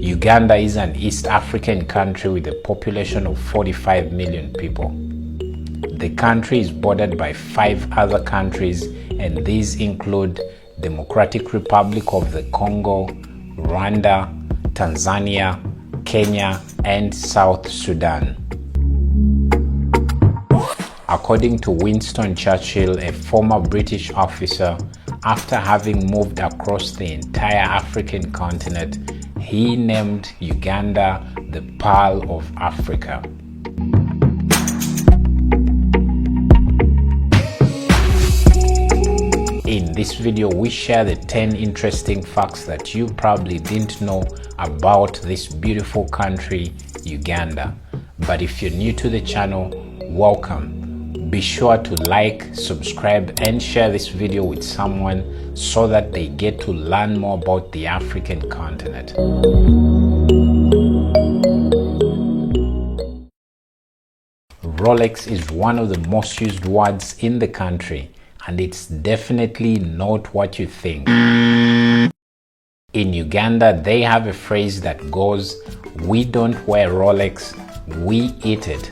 Uganda is an East African country with a population of 45 million people. The country is bordered by 5 other countries, and these include Democratic Republic of the Congo, Rwanda, Tanzania, Kenya, and South Sudan. According to Winston Churchill, a former British officer, after having moved across the entire African continent, he named Uganda the Pearl of Africa. In this video, we share the 10 interesting facts that you probably didn't know about this beautiful country, Uganda. But if you're new to the channel, welcome. Be sure to like, subscribe, and share this video with someone so that they get to learn more about the African continent. Rolex is one of the most used words in the country, and it's definitely not what you think. In Uganda, they have a phrase that goes, "We don't wear Rolex, we eat it."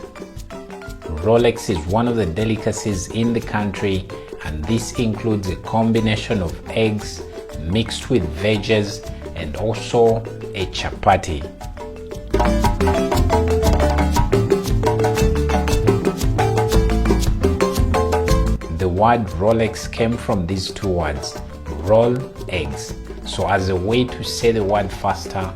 Rolex is one of the delicacies in the country, and this includes a combination of eggs mixed with veggies and also a chapati. The word Rolex came from these two words, roll eggs. So as a way to say the word faster,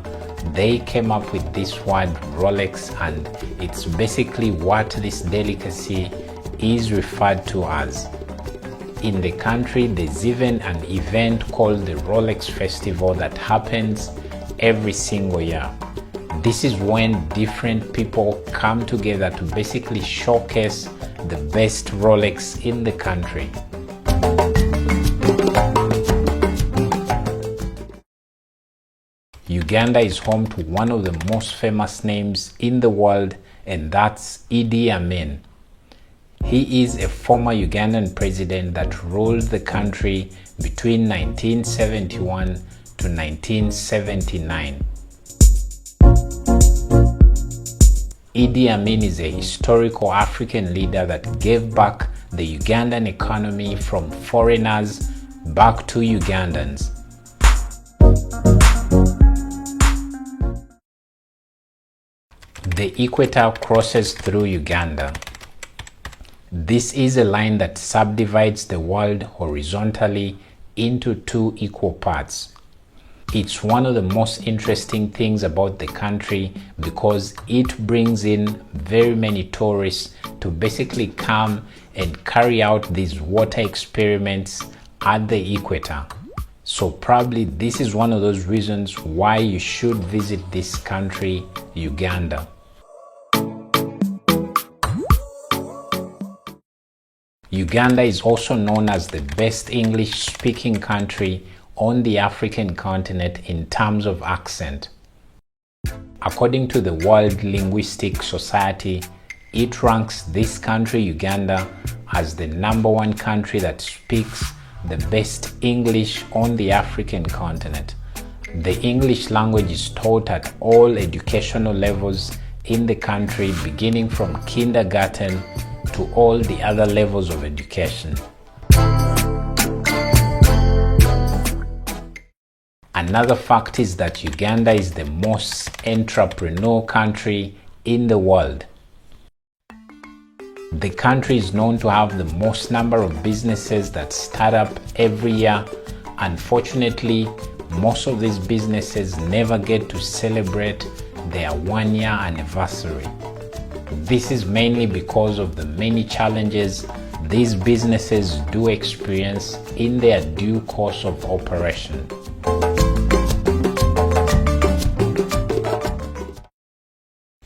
they came up with this word Rolex, and it's basically what this delicacy is referred to as. In the country, there's even an event called the Rolex Festival that happens every single year. This is when different people come together to basically showcase the best Rolex in the country. Uganda is home to one of the most famous names in the world, and that's Idi Amin. He is a former Ugandan president that ruled the country between 1971 to 1979. Idi Amin is a historical African leader that gave back the Ugandan economy from foreigners back to Ugandans. The equator crosses through Uganda. This is a line that subdivides the world horizontally into 2 equal parts. It's one of the most interesting things about the country because it brings in very many tourists to basically come and carry out these water experiments at the equator. So probably this is one of those reasons why you should visit this country, Uganda. Uganda is also known as the best English-speaking country on the African continent in terms of accent. According to the World Linguistic Society, it ranks this country, Uganda, as the #1 country that speaks the best English on the African continent. The English language is taught at all educational levels in the country, beginning from kindergarten to all the other levels of education. Another fact is that Uganda is the most entrepreneurial country in the world. The country is known to have the most number of businesses that start up every year. Unfortunately, most of these businesses never get to celebrate their 1-year anniversary. This is mainly because of the many challenges these businesses do experience in their due course of operation.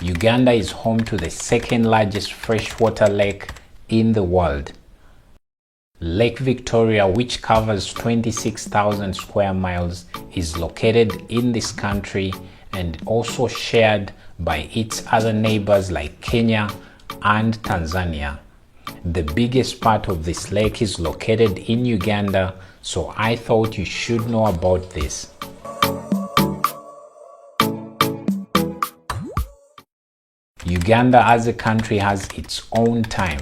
Uganda is home to the second largest freshwater lake in the world. Lake Victoria, which covers 26,000 square miles, is located in this country and also shared by its other neighbors like Kenya and Tanzania. The biggest part of this lake is located in Uganda, so I thought you should know about this. Uganda as a country has its own time.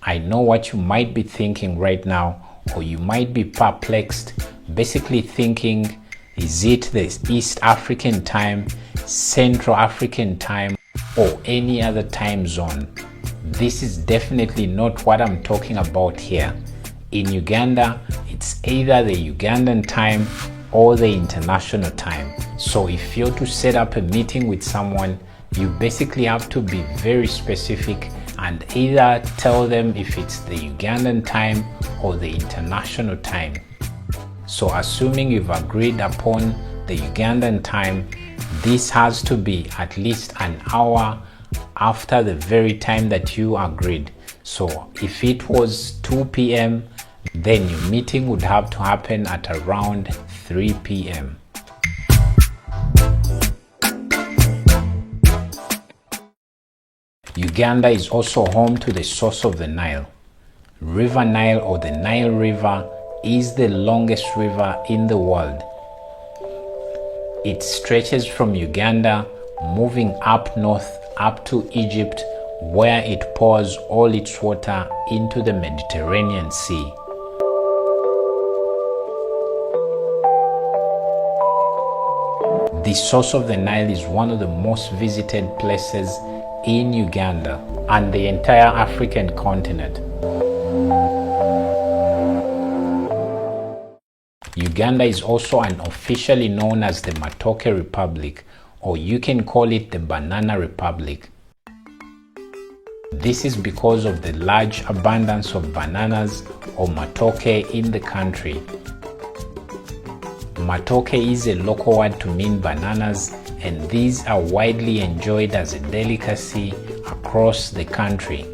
I know what you might be thinking right now, or you might be perplexed, basically thinking, is it the East African time, Central African time, or any other time zone? This is definitely not what I'm talking about here. In Uganda, it's either the Ugandan time or the international time. So if you're to set up a meeting with someone, you basically have to be very specific and either tell them if it's the Ugandan time or the international time. So assuming you've agreed upon the Ugandan time, this has to be at least an hour after the very time that you agreed. So if it was 2 p.m., then your meeting would have to happen at around 3 p.m. Uganda is also home to the source of the Nile. River Nile, or the Nile River, is the longest river in the world. It stretches from Uganda, moving up north up to Egypt, where it pours all its water into the Mediterranean Sea. The source of the Nile is one of the most visited places in Uganda and the entire African continent. Uganda is also unofficially known as the Matoke Republic, or you can call it the Banana Republic. This is because of the large abundance of bananas or matoke in the country. Matoke is a local word to mean bananas, and these are widely enjoyed as a delicacy across the country.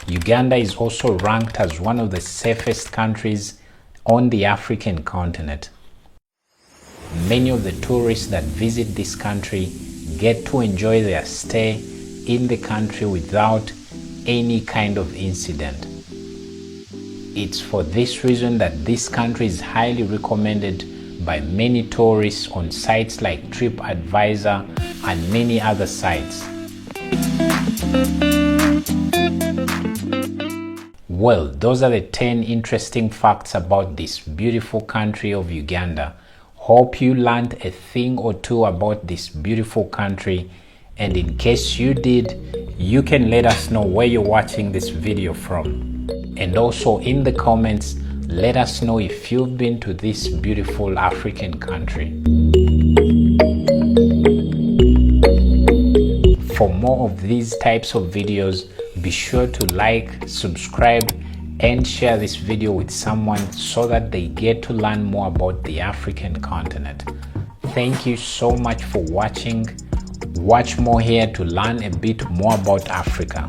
Uganda is also ranked as one of the safest countries on the African continent. Many of the tourists that visit this country get to enjoy their stay in the country without any kind of incident. It's for this reason that this country is highly recommended by many tourists on sites like TripAdvisor and many other sites. Well, those are the 10 interesting facts about this beautiful country of Uganda. Hope you learned a thing or two about this beautiful country, and in case you did, you can let us know where you're watching this video from. And also in the comments, let us know if you've been to this beautiful African country. For more of these types of videos, be sure to like, subscribe, and share this video with someone so that they get to learn more about the African continent. Thank you so much for watching. Watch more here to learn a bit more about Africa.